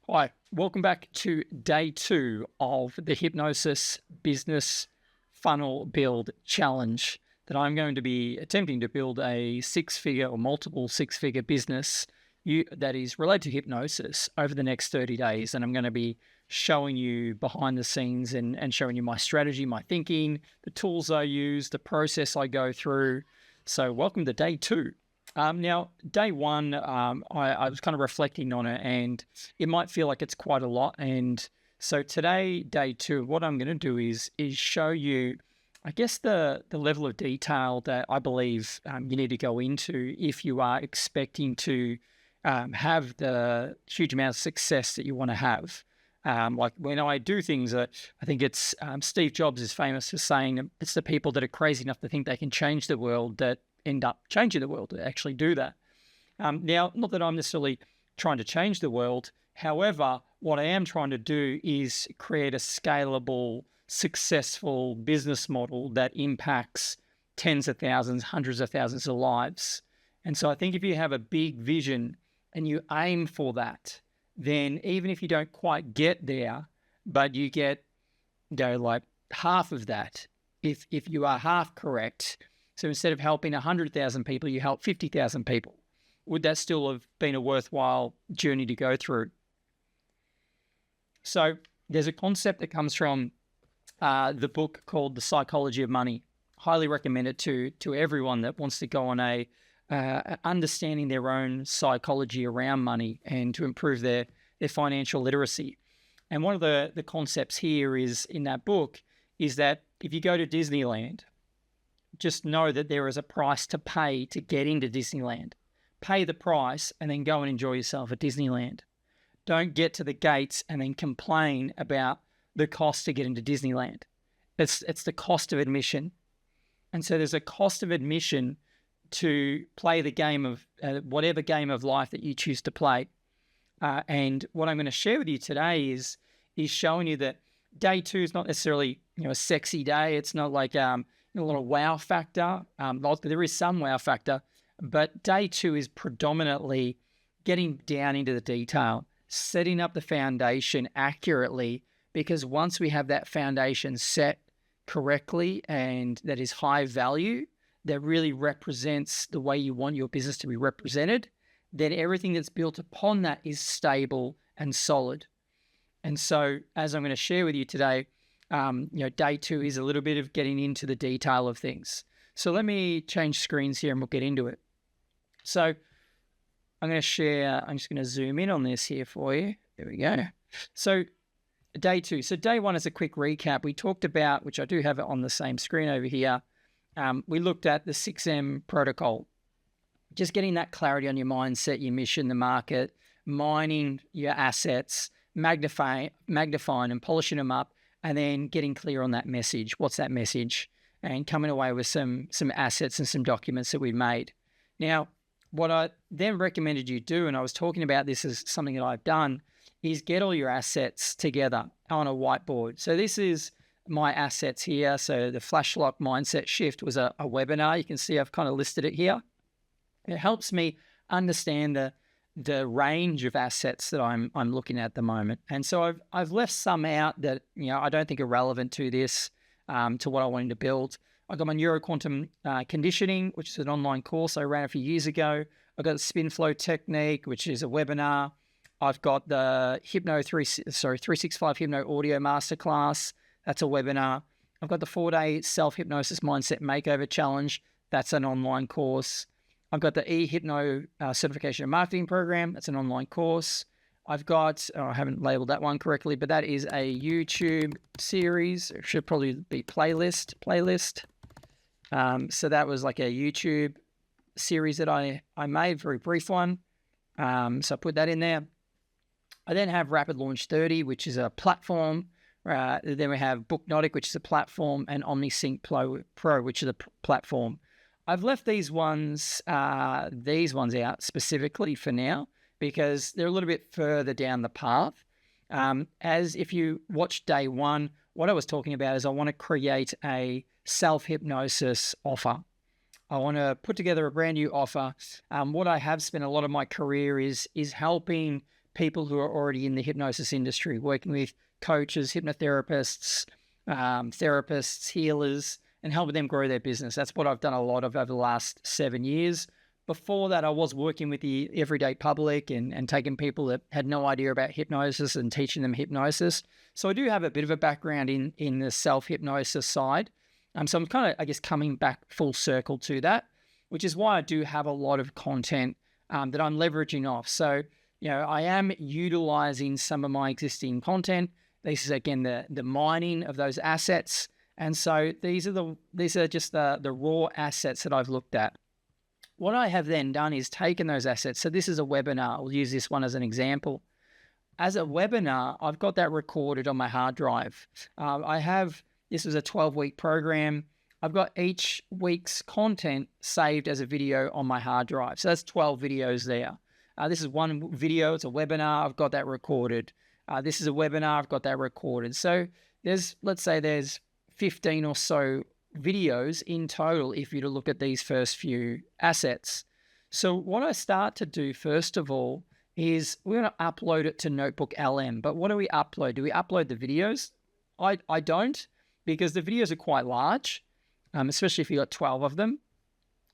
Hi, welcome back to day 2 of the Hypnosis Business Funnel Build Challenge that I'm going to be attempting to build a six-figure or multiple six-figure business that is related to hypnosis over the next 30 days. And I'm going to be showing you behind the scenes and showing you my strategy, my thinking, the tools I use, the process I go through. So welcome to day 2. Now, day 1, I was kind of reflecting on it, and it might feel like it's quite a lot. And so today, day 2, what I'm going to do is show you, I guess, the level of detail that I believe you need to go into if you are expecting to have the huge amount of success that you want to have. Like when I do things, I think it's Steve Jobs is famous for saying it's the people that are crazy enough to think they can change the world that end up changing the world to actually do that. Now, not that I'm necessarily trying to change the world. However, what I am trying to do is create a scalable, successful business model that impacts tens of thousands, hundreds of thousands of lives. And so I think if you have a big vision and you aim for that, then even if you don't quite get there, but you get, like half of that, if you are half correct. So instead of helping 100,000 people, you help 50,000 people. Would that still have been a worthwhile journey to go through? So there's a concept that comes from the book called The Psychology of Money. Highly recommend it to everyone that wants to go on a understanding their own psychology around money and to improve their financial literacy. And one of the concepts here is in that book is that if you go to Disneyland, just know that there is a price to pay to get into Disneyland. Pay the price and then go and enjoy yourself at Disneyland. Don't get to the gates and then complain about the cost to get into Disneyland. It's the cost of admission. And so there's a cost of admission to play the game of whatever game of life that you choose to play. And what I'm going to share with you today is showing you that day 2 is not necessarily a sexy day. It's not like a lot of wow factor. There is some wow factor, but day 2 is predominantly getting down into the detail, setting up the foundation accurately, because once we have that foundation set correctly and that is high value, that really represents the way you want your business to be represented, then everything that's built upon that is stable and solid. And so, as I'm going to share with you today, day 2 is a little bit of getting into the detail of things. So let me change screens here and we'll get into it. So I'm going to share, I'm just going to zoom in on this here for you. There we go. So day 2. So day 1 is a quick recap. We talked about, which I do have it on the same screen over here. We looked at the 6M protocol, just getting that clarity on your mindset, your mission, the market, mining your assets, magnifying and polishing them up, and then getting clear on that message. What's that message? And coming away with some assets and some documents that we've made. Now, what I then recommended you do, and I was talking about this as something that I've done, is get all your assets together on a whiteboard. So this is my assets here. So the Flashlock Mindset Shift was a webinar. You can see I've kind of listed it here. It helps me understand the range of assets that I'm looking at the moment. And so I've left some out that I don't think are relevant to this, to what I wanted to build. I got my neuroquantum conditioning, which is an online course I ran a few years ago. I've got the spin flow technique, which is a webinar. I've got the 365 Hypno Audio Masterclass. That's a webinar. I've got the 4-day self-hypnosis mindset makeover challenge. That's an online course. I've got the eHypno certification and marketing program. That's an online course. I've got, I haven't labeled that one correctly, but that is a YouTube series. It should probably be playlist. So that was like a YouTube series that I made, very brief one. So I put that in there. I then have Rapid Launch 30, which is a platform. Then we have Booknotic, which is a platform, and OmniSync Pro, which is a platform. I've left these ones out specifically for now because they're a little bit further down the path. As if you watch day 1, what I was talking about is I want to create a self-hypnosis offer. I want to put together a brand new offer. What I have spent a lot of my career is helping people who are already in the hypnosis industry, working with coaches, hypnotherapists, therapists, healers, and helping them grow their business. That's what I've done a lot of over the last 7 years. Before that, I was working with the everyday public and taking people that had no idea about hypnosis and teaching them hypnosis. So I do have a bit of a background in the self-hypnosis side. So I'm kind of, I guess, coming back full circle to that, which is why I do have a lot of content that I'm leveraging off. So, I am utilizing some of my existing content. This is, again, the mining of those assets. And so these are just the raw assets that I've looked at. What I have then done is taken those assets. So this is a webinar. We'll use this one as an example. As a webinar, I've got that recorded on my hard drive. This was a 12-week program. I've got each week's content saved as a video on my hard drive. So that's 12 videos there. This is one video. It's a webinar. I've got that recorded. This is a webinar. I've got that recorded. So let's say there's 15 or so videos in total if you to look at these first few assets. So what I start to do first of all is we're going to upload it to Notebook LM. But what do we upload? Do we upload the videos? I don't, because the videos are quite large, especially if you got 12 of them.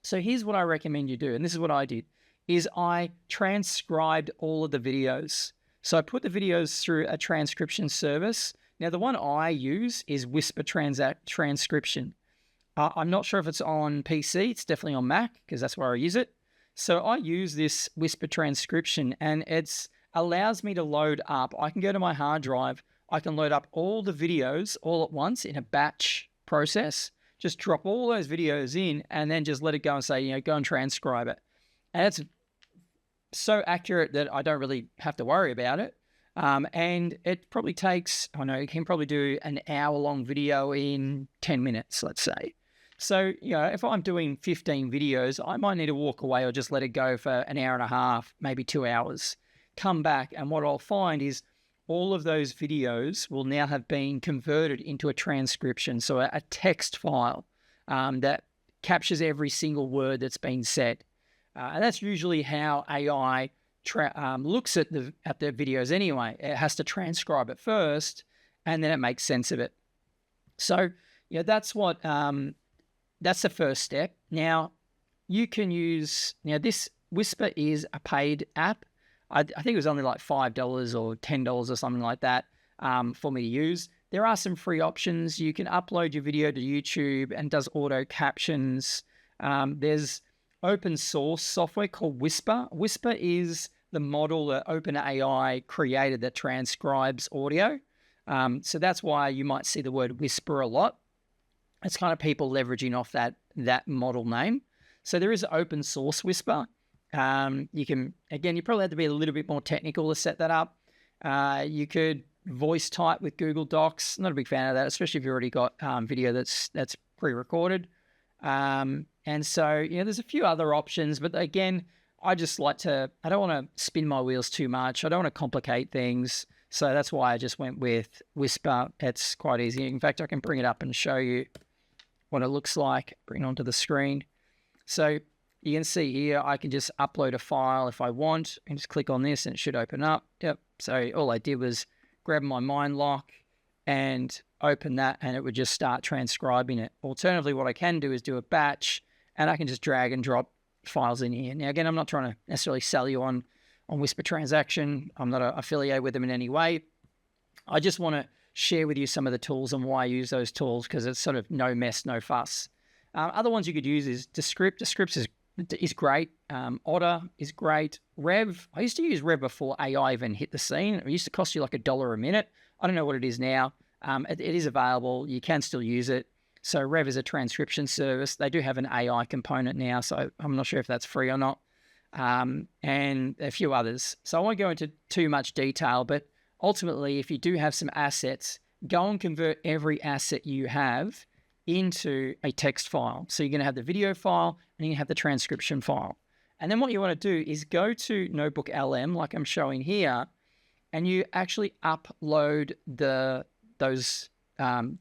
So here's what I recommend you do, and this is what I did, is I transcribed all of the videos. So I put the videos through a transcription service. Now, the one I use is Whisper Transcription. I'm not sure if it's on PC. It's definitely on Mac because that's where I use it. So I use this Whisper Transcription, and it allows me to load up. I can go to my hard drive. I can load up all the videos all at once in a batch process. Just drop all those videos in and then just let it go and say, go and transcribe it. And it's so accurate that I don't really have to worry about it. And it probably takes, you can probably do an hour-long video in 10 minutes, let's say. So, if I'm doing 15 videos, I might need to walk away or just let it go for an hour and a half, maybe 2 hours. Come back, and what I'll find is all of those videos will now have been converted into a transcription, so a text file that captures every single word that's been said. And that's usually how AI looks at the videos anyway. It has to transcribe it first, and then it makes sense of it. So, that's what that's the first step. Now, you can use this Whisper is a paid app. I think it was only like $5 or $10 or something like that for me to use. There are some free options. You can upload your video to YouTube and does auto captions. There's open source software called Whisper. Whisper is the model that OpenAI created that transcribes audio. So that's why you might see the word whisper a lot. It's kind of people leveraging off that model name. So there is open source Whisper. You probably have to be a little bit more technical to set that up. You could voice type with Google Docs. Not a big fan of that, especially if you've already got video that's pre-recorded. And so, there's a few other options, but again, I don't want to spin my wheels too much. I don't want to complicate things. So that's why I just went with Whisper. It's quite easy. In fact, I can bring it up and show you what it looks like. Bring it onto the screen. So you can see here, I can just upload a file if I want and just click on this and it should open up. Yep. So all I did was grab my mind lock and open that, and it would just start transcribing it. Alternatively, what I can do is do a batch, and I can just drag and drop files in here. Now, again, I'm not trying to necessarily sell you on Whisper Transaction. I'm not affiliated with them in any way. I just want to share with you some of the tools and why I use those tools, because it's sort of no mess, no fuss. Other ones you could use is Descript. Descript is great. Otter is great. Rev, I used to use Rev before AI even hit the scene. It used to cost you like $1 a minute. I don't know what it is now. It is available. You can still use it. So Rev is a transcription service. They do have an AI component now, so I'm not sure if that's free or not. And a few others. So I won't go into too much detail, but ultimately, if you do have some assets, go and convert every asset you have into a text file. So you're going to have the video file and you have the transcription file. And then what you want to do is go to Notebook LM, like I'm showing here, and you actually upload those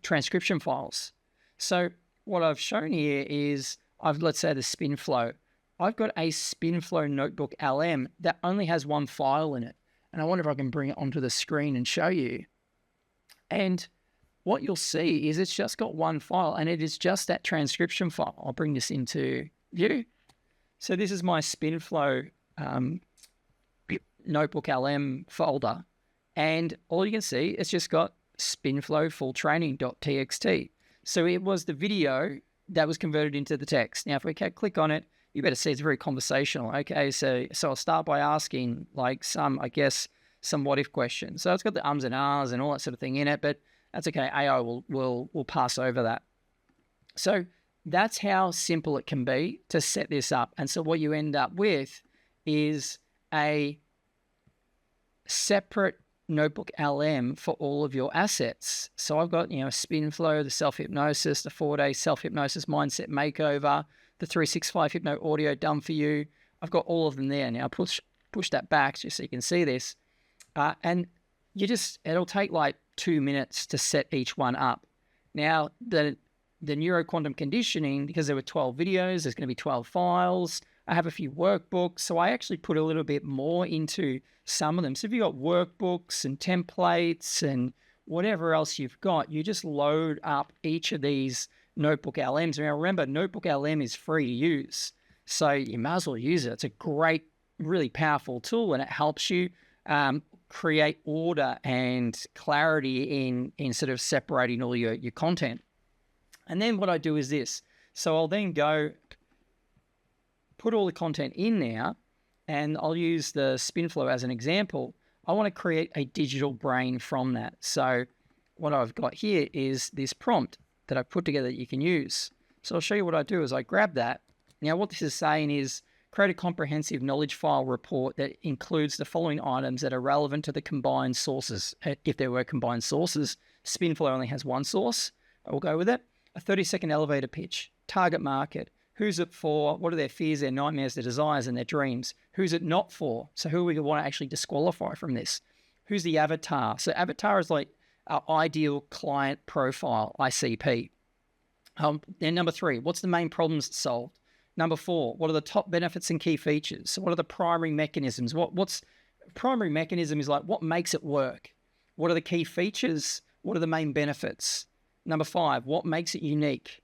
transcription files. So what I've shown here is let's say the SpinFlow. I've got a SpinFlow Notebook LM that only has one file in it. And I wonder if I can bring it onto the screen and show you. And what you'll see is it's just got one file, and it is just that transcription file. I'll bring this into view. So this is my SpinFlow Notebook LM folder. And all you can see, it's just got SpinFlow full training.txt. So it was the video that was converted into the text. Now, if we click on it, you better see it's very conversational. Okay, so I'll start by asking like some what if questions. So it's got the ums and ahs and all that sort of thing in it, but that's okay. AI will pass over that. So that's how simple it can be to set this up. And so what you end up with is a separate Notebook LM for all of your assets. So I've got, SpinFlow, the self-hypnosis, the 4-day self-hypnosis mindset makeover, the 365 hypno audio done for you. I've got all of them there. Now push that back just so you can see this. And it'll take like 2 minutes to set each one up. Now the neuroquantum conditioning, because there were 12 videos, there's going to be 12 files. I have a few workbooks, so I actually put a little bit more into some of them. So if you've got workbooks and templates and whatever else you've got, you just load up each of these Notebook LMs. Now remember, Notebook LM is free to use, so you might as well use it. It's a great, really powerful tool, and it helps you create order and clarity in sort of separating all your content. And then what I do is this. So I'll then go put all the content in there, and I'll use the SpinFlow as an example. I want to create a digital brain from that. So what I've got here is this prompt that I've put together that you can use. So I'll show you what I do is I grab that. Now what this is saying is create a comprehensive knowledge file report that includes the following items that are relevant to the combined sources. If there were combined sources, SpinFlow only has one source. I will go with it. A 30-second elevator pitch, target market, who's it for, what are their fears, their nightmares, their desires, and their dreams? Who's it not for? So who we want to actually disqualify from this? Who's the avatar? So avatar is like our ideal client profile, ICP. Then number 3, what's the main problems solved? Number 4, what are the top benefits and key features? So what are the primary mechanisms? What's primary mechanism is like what makes it work? What are the key features? What are the main benefits? Number 5, what makes it unique?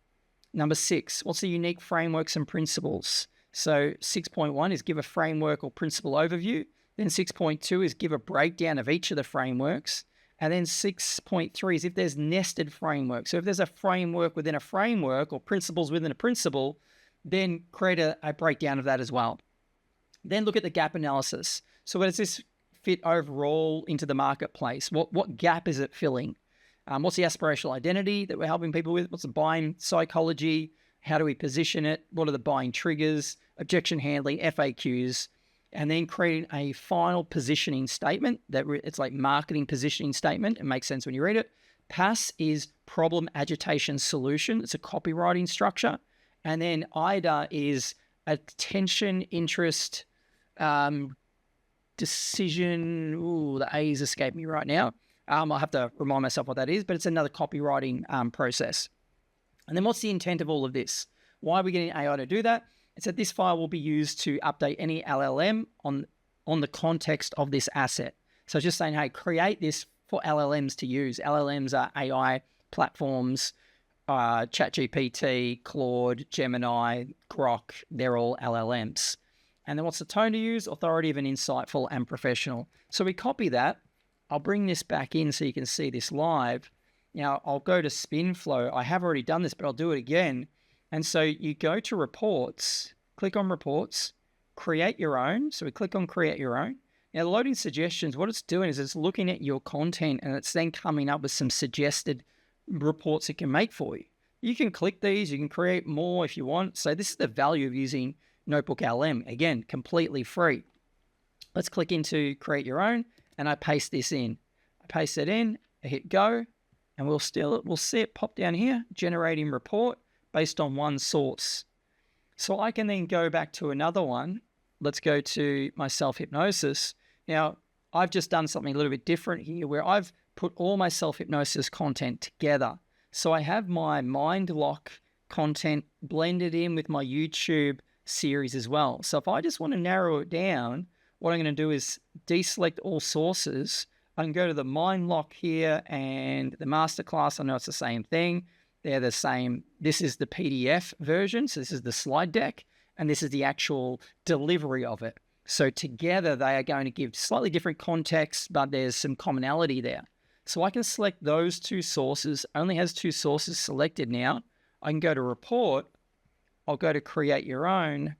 Number 6, what's the unique frameworks and principles? So 6.1 is give a framework or principle overview. Then 6.2 is give a breakdown of each of the frameworks. And then 6.3 is if there's nested frameworks. So if there's a framework within a framework or principles within a principle, then create a breakdown of that as well. Then look at the gap analysis. So where does this fit overall into the marketplace? What gap is it filling? What's the aspirational identity that we're helping people with? What's the buying psychology? How do we position it? What are the buying triggers, objection handling, FAQs, and then creating a final positioning statement that it's like marketing positioning statement. It makes sense when you read it. PAS is problem, agitation, solution. It's a copywriting structure. And then IDA is attention, interest, decision. Ooh, the A's escape me right now. I'll have to remind myself what that is, but it's another copywriting process. And then what's the intent of all of this? Why are we getting AI to do that? It's that this file will be used to update any LLM on the context of this asset. So just saying, hey, create this for LLMs to use. LLMs are AI platforms, ChatGPT, Claude, Gemini, Grok, they're all LLMs. And then what's the tone to use? Authoritative and insightful and professional. So we copy that. I'll bring this back in so you can see this live. Now I'll go to SpinFlow. I have already done this, but I'll do it again. And so you go to reports, click on reports, create your own. So we click on create your own. Now loading suggestions, what it's doing is it's looking at your content and it's then coming up with some suggested reports it can make for you. You can click these, you can create more if you want. So this is the value of using Notebook LM. Again, completely free. Let's click into create your own. And I paste this in. I paste it in, I hit go, and we'll see it pop down here, generating report based on one source. So I can then go back to another one. Let's go to my self-hypnosis. Now, I've just done something a little bit different here where I've put all my self-hypnosis content together. So I have my mind lock content blended in with my YouTube series as well. So if I just want to narrow it down, what I'm going to do is deselect all sources. I can go to the mind lock here and the masterclass. I know it's the same thing. They're the same. This is the PDF version. So this is the slide deck, and this is the actual delivery of it. So together they are going to give slightly different context, but there's some commonality there. So I can select those two sources, only has two sources selected now. I can go to report. I'll go to create your own,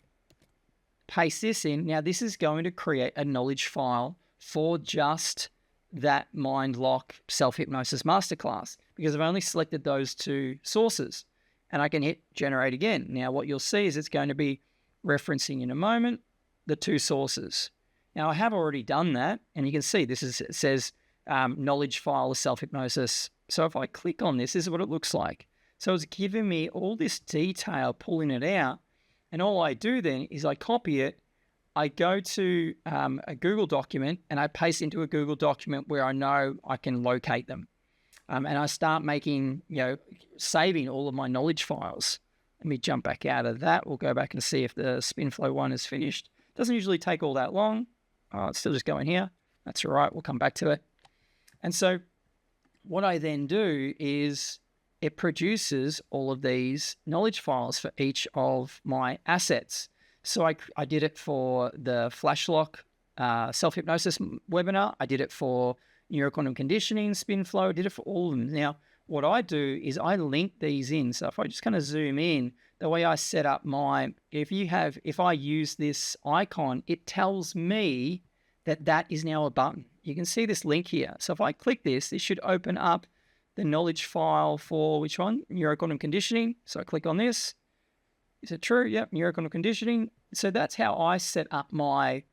paste this in. Now this is going to create a knowledge file for just that mind lock self-hypnosis masterclass, because I've only selected those two sources, and I can hit generate again. Now what you'll see is it's going to be referencing in a moment the two sources. Now I have already done that, and you can see this is, it says knowledge file of self-hypnosis. So if I click on this, this is what it looks like. So it's giving me all this detail, pulling it out, and all I do then is I copy it. I go to a Google document and I paste into a Google document where I know I can locate them. And I start making, saving all of my knowledge files. Let me jump back out of that. We'll go back and see if the SpinFlow one is finished. Doesn't usually take all that long. Oh, it's still just going here. That's all right. We'll come back to it. And so what I then do is it produces all of these knowledge files for each of my assets. So I did it for the Flashlock self-hypnosis webinar. I did it for neuroquantum conditioning, SpinFlow. I did it for all of them. Now, what I do is I link these in. So if I just kind of zoom in, the way I set up if I use this icon, it tells me that is now a button. You can see this link here. So if I click this, this should open up the knowledge file for which one? Neuroquantum conditioning. So I click on this. Is it true? Yep, neuroquantum conditioning. So that's how I set up my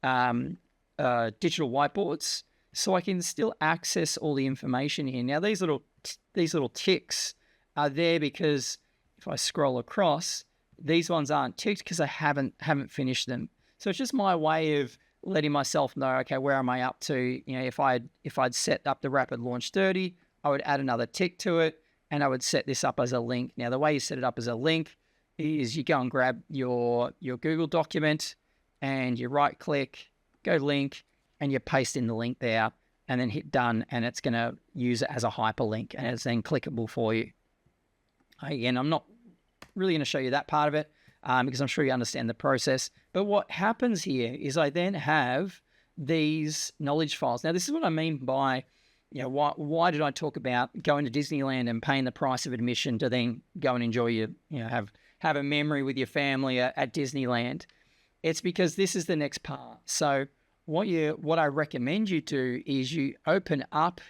digital whiteboards, so I can still access all the information here. Now these little ticks are there because if I scroll across, these ones aren't ticked because I haven't finished them. So it's just my way of letting myself know, okay, where am I up to? If I'd set up the Rapid Launch 30, I would add another tick to it, and I would set this up as a link. Now the way you set it up as a link is you go and grab your Google document and you right click, go link, and you paste in the link there and then hit done, and it's going to use it as a hyperlink and it's then clickable for you. Again, I'm not really going to show you that part of it because I'm sure you understand the process. But what happens here is I then have these knowledge files. Now this is what I mean by, why did I talk about going to Disneyland and paying the price of admission to then go and enjoy have a memory with your family at Disneyland? It's because this is the next part. So what I recommend you do is you open up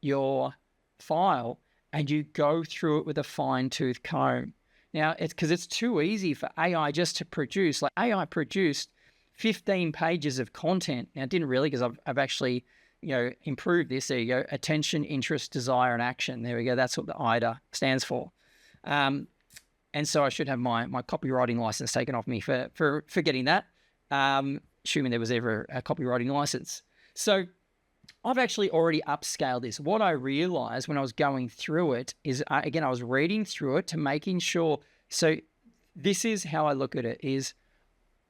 your file and you go through it with a fine-tooth comb. Now, it's because it's too easy for AI just to produce. Like AI produced 15 pages of content. Now, it didn't really, because I've actually, improved this. There you go. Attention, interest, desire, and action. There we go. That's what the IDA stands for. And so I should have my copywriting license taken off me for getting that, assuming there was ever a copywriting license. So I've actually already upscaled this. What I realized when I was going through it is, again, I was reading through it to making sure. So this is how I look at it is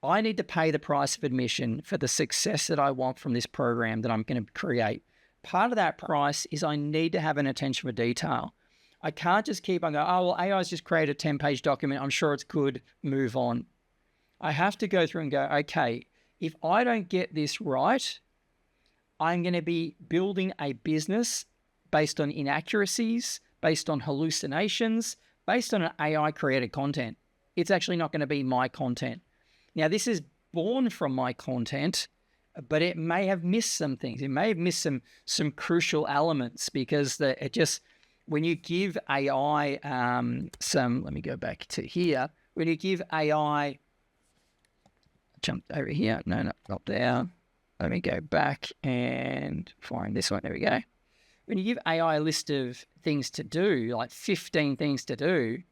I need to pay the price of admission for the success that I want from this program that I'm going to create. Part of that price is I need to have an attention for detail. I can't just keep on going, oh, well, AI's just created a 10-page document. I'm sure it's good. Move on. I have to go through and go, okay, if I don't get this right, I'm going to be building a business based on inaccuracies, based on hallucinations, based on an AI-created content. It's actually not going to be my content. Now, this is born from my content, but it may have missed some things. It may have missed some crucial elements because when you give AI let me go back to here. When you give AI, jump over here. No, not there. Let me go back and find this one. There we go. When you give AI a list of things to do, like 15 things to do,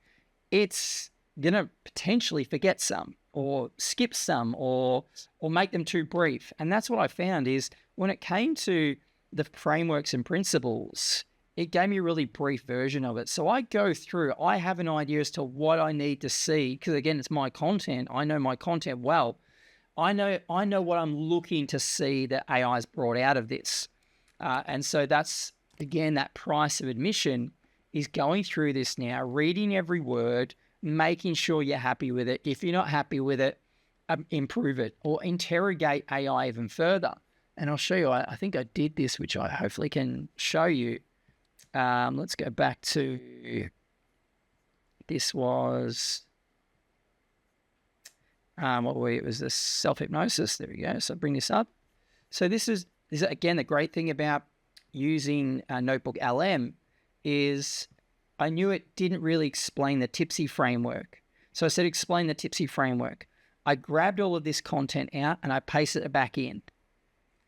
it's going to potentially forget some or skip some or make them too brief. And that's what I found is when it came to the frameworks and principles, it gave me a really brief version of it. So I go through, I have an idea as to what I need to see, because again, it's my content. I know my content well. I know what I'm looking to see that AI's brought out of this. And so that's, again, that price of admission is going through this now, reading every word, making sure you're happy with it. If you're not happy with it, improve it or interrogate AI even further. And I'll show you, I think I did this, which I hopefully can show you. Let's go back to, this was, it was the self-hypnosis. There we go. So bring this up. So this is again, the great thing about using Notebook LM is I knew it didn't really explain the Tipsy framework. So I said, explain the Tipsy framework. I grabbed all of this content out and I pasted it back in.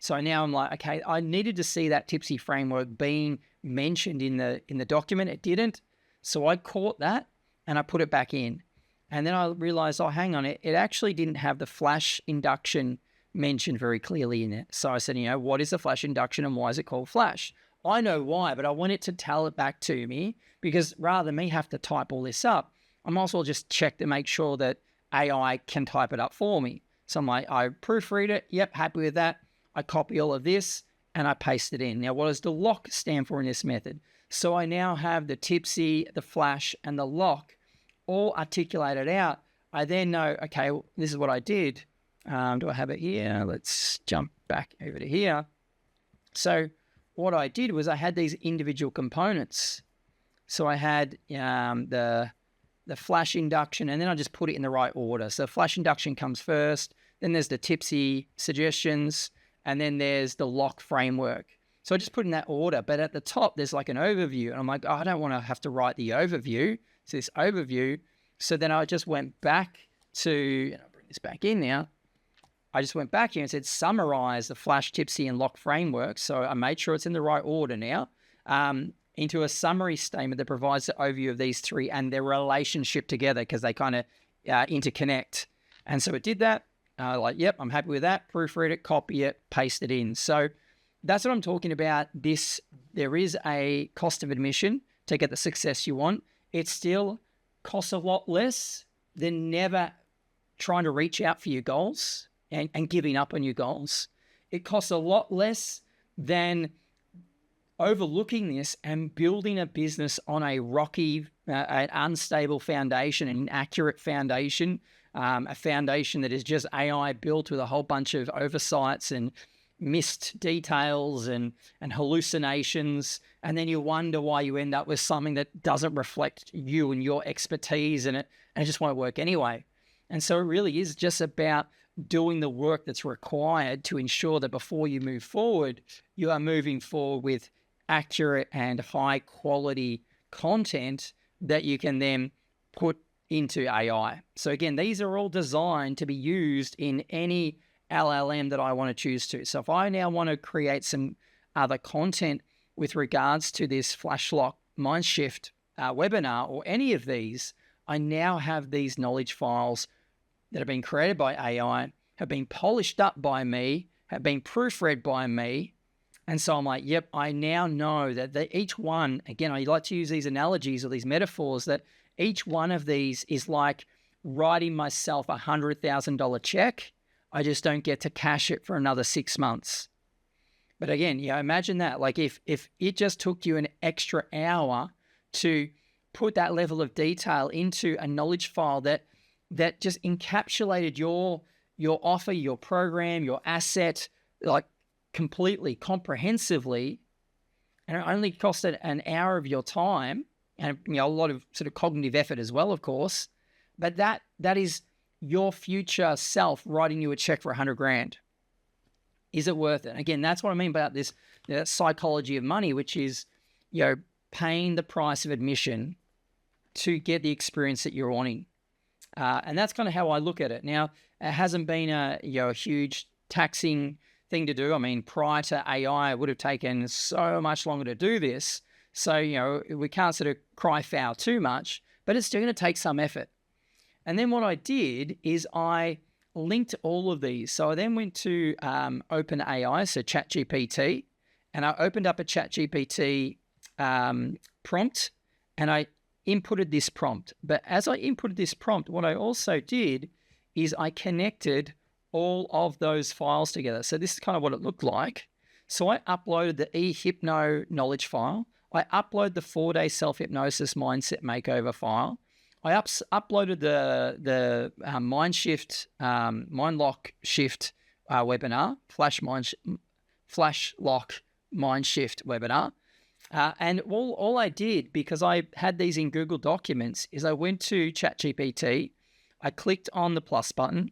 So now I'm like, okay, I needed to see that Tipsy framework being mentioned in the document. It didn't. So I caught that and I put it back in. And then I realized, oh, hang on, it actually didn't have the flash induction mentioned very clearly in it. So I said, what is a flash induction and why is it called flash? I know why, but I want it to tell it back to me, because rather than me have to type all this up, I might as well just check to make sure that AI can type it up for me. So I'm like, I proofread it. Yep, happy with that. I copy all of this and I paste it in. Now, what does the lock stand for in this method? So I now have the Tipsy, the flash, and the lock all articulated out. I then know, okay, this is what I did. Do I have it here? Let's jump back over to here. So what I did was I had these individual components. So I had the flash induction, and then I just put it in the right order. So flash induction comes first, then there's the Tipsy suggestions, and then there's the lock framework. So I just put in that order, but at the top, there's like an overview. And I'm like, oh, I don't want to have to write the overview. So this overview. So then I just went back to, and I'll bring this back in now. I just went back here and said, summarize the flash, Tipsy, and lock framework. So I made sure it's in the right order now, into a summary statement that provides the overview of these three and their relationship together, because they kind of interconnect. And so it did that. Like, yep, I'm happy with that. Proofread it, copy it, paste it in. So that's what I'm talking about. There is a cost of admission to get the success you want. It still costs a lot less than never trying to reach out for your goals and giving up on your goals. It costs a lot less than overlooking this and building a business on a rocky, an unstable foundation, an inaccurate foundation, a foundation that is just AI built with a whole bunch of oversights and missed details and hallucinations. And then you wonder why you end up with something that doesn't reflect you and your expertise, and it just won't work anyway. And so it really is just about doing the work that's required to ensure that before you move forward, you are moving forward with accurate and high quality content that you can then put into AI. So again, these are all designed to be used in any LLM that I want to choose to. So if I now want to create some other content with regards to this Flashlock Mindshift webinar or any of these, I now have these knowledge files that have been created by AI, have been polished up by me, have been proofread by me. And so I'm like, yep, I now know that each one, again, I like to use these analogies or these metaphors, that each one of these is like writing myself $100,000 check. I just don't get to cash it for another 6 months. But again, imagine that. Like if it just took you an extra hour to put that level of detail into a knowledge file that just encapsulated your offer, your program, your asset, like completely, comprehensively, and it only costed an hour of your time and a lot of sort of cognitive effort as well, of course. But that is your future self writing you a check for $100,000. Is it worth it? Again, that's what I mean about this psychology of money, which is, paying the price of admission to get the experience that you're wanting. And that's kind of how I look at it. Now, it hasn't been a huge taxing thing to do. I mean, prior to AI, it would have taken so much longer to do this. So, we can't sort of cry foul too much, but it's still going to take some effort. And then what I did is I linked all of these. So I then went to OpenAI, so ChatGPT, and I opened up a ChatGPT prompt, and I inputted this prompt. But as I inputted this prompt, what I also did is I connected all of those files together. So this is kind of what it looked like. So I uploaded the eHypno knowledge file. I uploaded the 4-day self-hypnosis mindset makeover file. I uploaded the mind lock shift webinar, flash lock mind shift webinar. And all I did, because I had these in Google Documents, is I went to ChatGPT, I clicked on the plus button,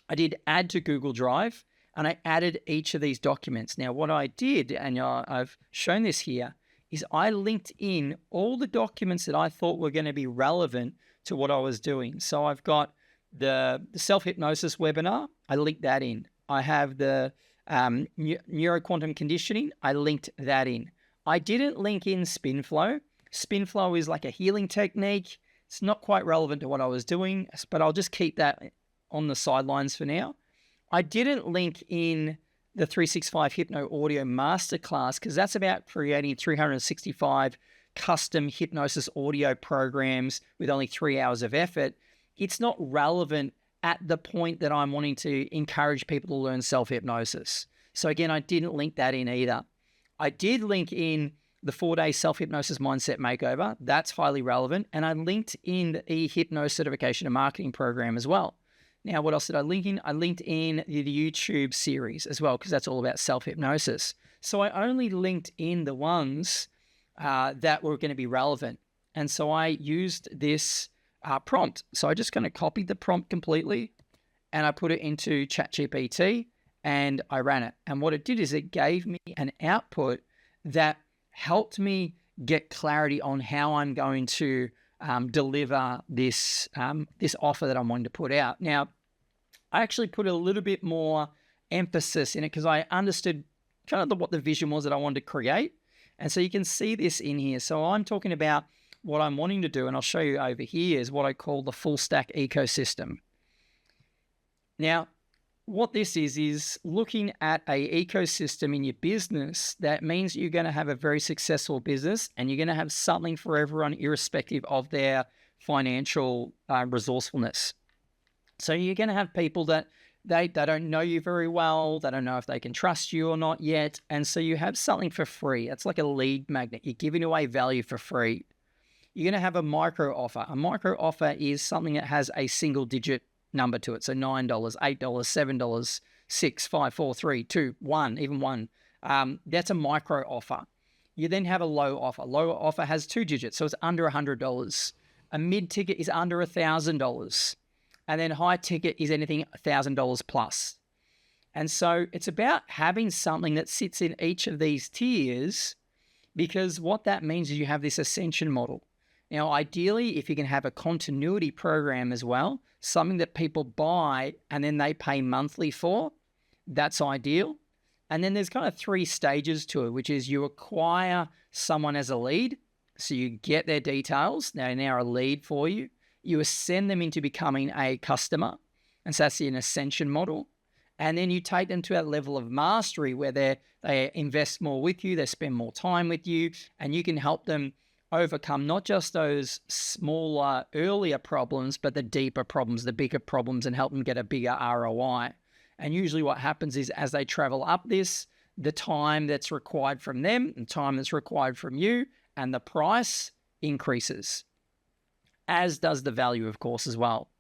I did add to Google Drive, and I added each of these documents. Now, what I did, and I've shown this here, is I linked in all the documents that I thought were going to be relevant to what I was doing. So I've got the self-hypnosis webinar, I linked that in. I have the neuroquantum conditioning, I linked that in. I didn't link in spin flow. Spin flow is like a healing technique. It's not quite relevant to what I was doing, but I'll just keep that on the sidelines for now. I didn't link in the 365 Hypno Audio Masterclass because that's about creating 365 custom hypnosis audio programs with only 3 hours of effort. It's not relevant at the point that I'm wanting to encourage people to learn self-hypnosis. So again, I didn't link that in either. I did link in the 4-day self-hypnosis mindset makeover. That's highly relevant. And I linked in the eHypno certification and marketing program as well. Now, what else did I link in? I linked in the YouTube series as well, because that's all about self-hypnosis. So I only linked in the ones that were going to be relevant. And so I used this prompt. So I just kind of copied the prompt completely and I put it into ChatGPT and I ran it. And what it did is it gave me an output that helped me get clarity on how I'm going to deliver this offer that I'm wanting to put out. Now, I actually put a little bit more emphasis in it because I understood kind of what the vision was that I wanted to create. And so you can see this in here. So I'm talking about what I'm wanting to do, and I'll show you over here, is what I call the full stack ecosystem. Now, what this is looking at a ecosystem in your business. That means you're going to have a very successful business and you're going to have something for everyone irrespective of their financial resourcefulness. So you're going to have people that they don't know you very well. They don't know if they can trust you or not yet. And so you have something for free. It's like a lead magnet. You're giving away value for free. You're going to have a micro offer. A micro offer is something that has a single digit number to it. So $9, $8, $7, $6, $5, $4, $3, $2, $1, even $1. That's a micro offer. You then have a low offer. Low offer has 2 digits, so it's under $100. A mid ticket is under $1,000. And then high ticket is anything $1,000 plus. And so it's about having something that sits in each of these tiers, because what that means is you have this ascension model. Now, ideally, if you can have a continuity program as well, something that people buy and then they pay monthly for, that's ideal. And then there's kind of 3 stages to it, which is you acquire someone as a lead. So you get their details. They're now a lead for you. You ascend them into becoming a customer. And so that's an ascension model. And then you take them to that level of mastery where they invest more with you, they spend more time with you, and you can help them overcome not just those smaller, earlier problems, but the deeper problems, the bigger problems, and help them get a bigger ROI. And usually what happens is as they travel up this, the time that's required from them, the time that's required from you, and the price increases, as does the value, of course, as well.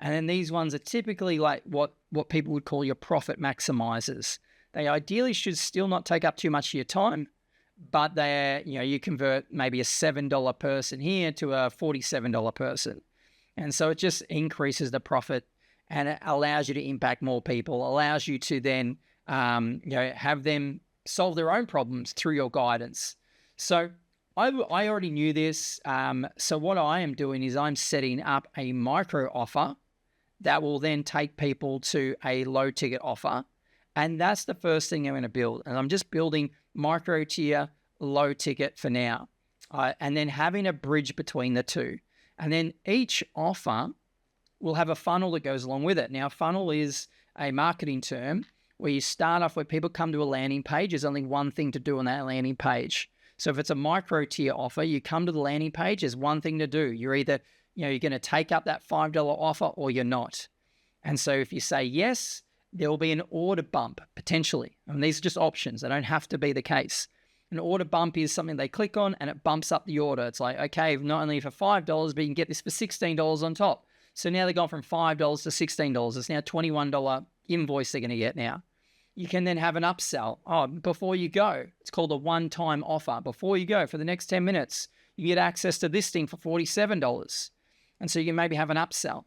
And then these ones are typically like what people would call your profit maximizers. They ideally should still not take up too much of your time, but you convert maybe a $7 person here to a $47 person. And so it just increases the profit and it allows you to impact more people, allows you to then have them solve their own problems through your guidance. So I already knew this. So what I am doing is I'm setting up a micro offer that will then take people to a low ticket offer. And that's the first thing I'm going to build. And I'm just building micro tier, low ticket for now. And then having a bridge between the two. And then each offer will have a funnel that goes along with it. Now, funnel is a marketing term where you start off where people come to a landing page. There's only one thing to do on that landing page. So if it's a micro tier offer, you come to the landing page, there's one thing to do. You're either, you're going to take up that $5 offer or you're not. And so if you say yes, there will be an order bump potentially. And these are just options. They don't have to be the case. An order bump is something they click on and it bumps up the order. It's like, okay, not only for $5, but you can get this for $16 on top. So now they've gone from $5 to $16. It's now a $21 invoice they're going to get now. You can then have an upsell. Oh, before you go, it's called a one-time offer. Before you go, for the next 10 minutes, you get access to this thing for $47. And so you can maybe have an upsell.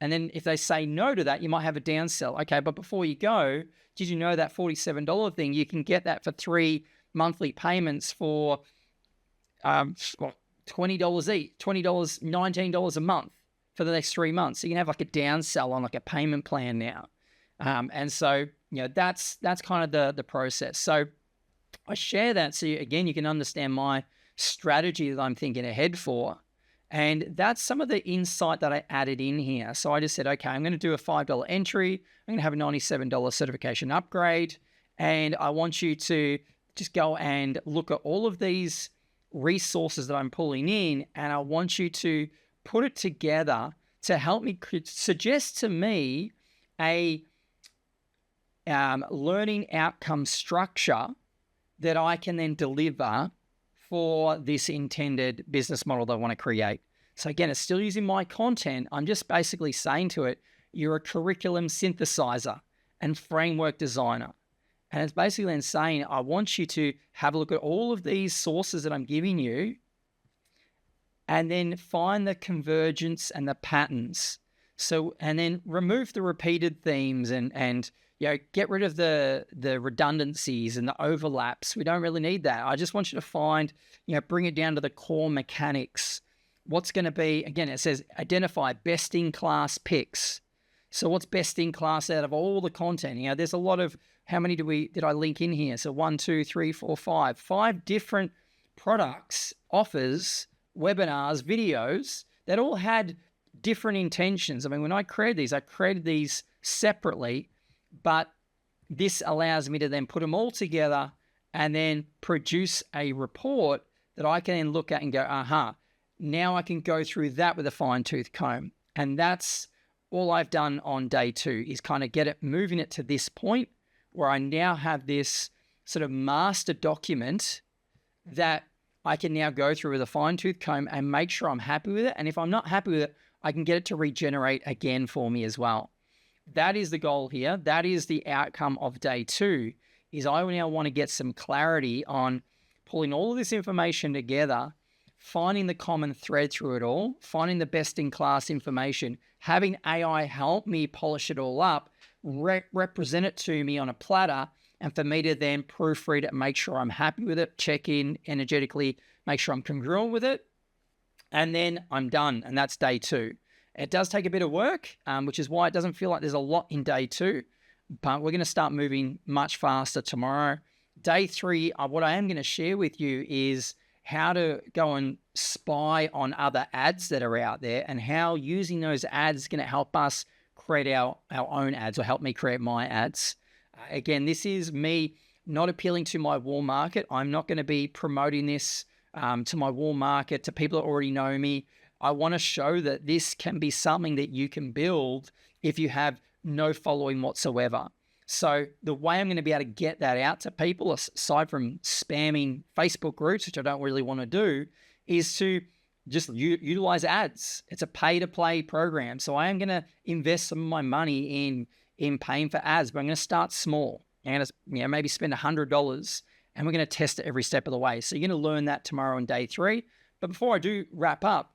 And then if they say no to that, you might have a downsell. Okay, but before you go, did you know that $47 thing, you can get that for 3 monthly payments for $20 each, $20, $19 a month for the next 3 months. So you can have like a downsell on like a payment plan now. And so, that's kind of the process. So I share that so you can understand my strategy that I'm thinking ahead for. And that's some of the insight that I added in here. So I just said, okay, I'm going to do a $5 entry. I'm going to have a $97 certification upgrade. And I want you to just go and look at all of these resources that I'm pulling in. And I want you to put it together to help me suggest to me a learning outcome structure that I can then deliver for this intended business model that I want to create. So again, it's still using my content. I'm just basically saying to it, you're a curriculum synthesizer and framework designer. And it's basically then saying, I want you to have a look at all of these sources that I'm giving you and then find the convergence and the patterns. So, and then remove the repeated themes and get rid of the redundancies and the overlaps. We don't really need that. I just want you to find, bring it down to the core mechanics. What's going to be, again, it says identify best in class picks. So what's best in class out of all the content? There's a lot of, how many did I link in here? So 1, 2, 3, 4, 5. 5 different products, offers, webinars, videos that all had different intentions. I mean, when I created these separately, but this allows me to then put them all together and then produce a report that I can then look at and go, now I can go through that with a fine-tooth comb. And that's all I've done on day 2 is kind of moving it to this point where I now have this sort of master document that I can now go through with a fine-tooth comb and make sure I'm happy with it. And if I'm not happy with it, I can get it to regenerate again for me as well. That is the goal here. That is the outcome of day 2, is I now want to get some clarity on pulling all of this information together, finding the common thread through it all, finding the best-in-class information, having AI help me polish it all up, represent it to me on a platter, and for me to then proofread it, make sure I'm happy with it, check in energetically, make sure I'm congruent with it, and then I'm done, and that's day 2. It does take a bit of work, which is why it doesn't feel like there's a lot in day 2, but we're going to start moving much faster tomorrow. Day 3, what I am going to share with you is how to go and spy on other ads that are out there and how using those ads is going to help us create our own ads or help me create my ads. Again, this is me not appealing to my warm market. I'm not going to be promoting this to my warm market, to people that already know me. I want to show that this can be something that you can build if you have no following whatsoever. So the way I'm going to be able to get that out to people, aside from spamming Facebook groups, which I don't really want to do, is to just utilize ads. It's a pay-to-play program. So I am going to invest some of my money in paying for ads, but I'm going to start small. I'm going to maybe spend $100, and we're going to test it every step of the way. So you're going to learn that tomorrow on day 3. But before I do wrap up,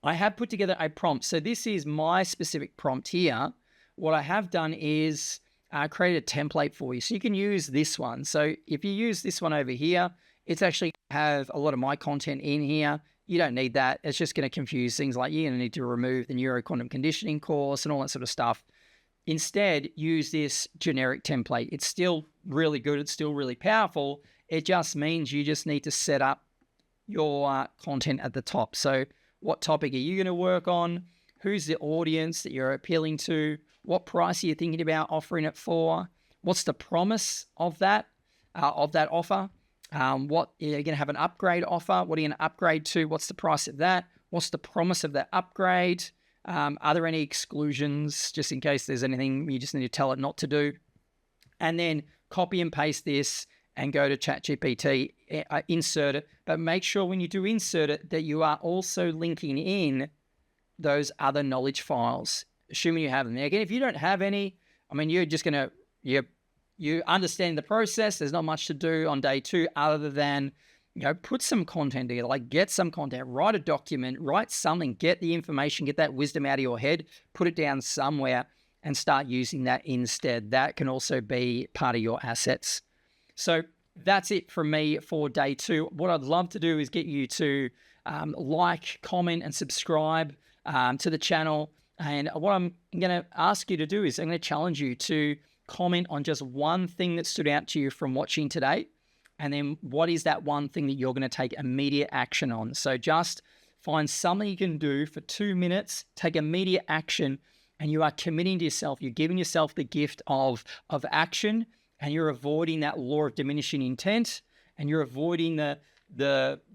I have put together a prompt. So this is my specific prompt here. What I have done is create a template for you. So you can use this one. So if you use this one over here, it's actually have a lot of my content in here. You don't need that. It's just going to confuse things, like you're going to need to remove the neuro quantum conditioning course and all that sort of stuff. Instead, use this generic template. It's still really good. It's still really powerful. It just means you just need to set up your content at the top. So what topic are you going to work on? Who's the audience that you're appealing to? What price are you thinking about offering it for? What's the promise of that offer? What are you going to have an upgrade offer? What are you going to upgrade to? What's the price of that? What's the promise of that upgrade? Are there any exclusions, just in case there's anything you just need to tell it not to do? And then copy and paste this and go to ChatGPT, insert it. But make sure when you do insert it that you are also linking in those other knowledge files, assuming you have them. Now, again, if you don't have any, I mean, you're just going to, you understand the process. There's not much to do on day 2 other than, put some content together, like get some content, write a document, write something, get the information, get that wisdom out of your head, put it down somewhere and start using that instead. That can also be part of your assets. So that's it from me for day 2. What I'd love to do is get you to like, comment, and subscribe to the channel. And what I'm going to ask you to do is I'm going to challenge you to comment on just one thing that stood out to you from watching today. And then what is that one thing that you're going to take immediate action on? So just find something you can do for 2 minutes, take immediate action, and you are committing to yourself. You're giving yourself the gift of action, and you're avoiding that law of diminishing intent, and you're avoiding the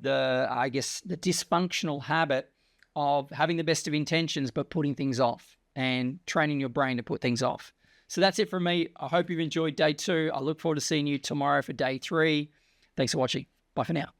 dysfunctional habit of having the best of intentions but putting things off, and training your brain to put things off. So that's it from me. I hope you've enjoyed day 2. I look forward to seeing you tomorrow for day 3. Thanks for watching. Bye for now.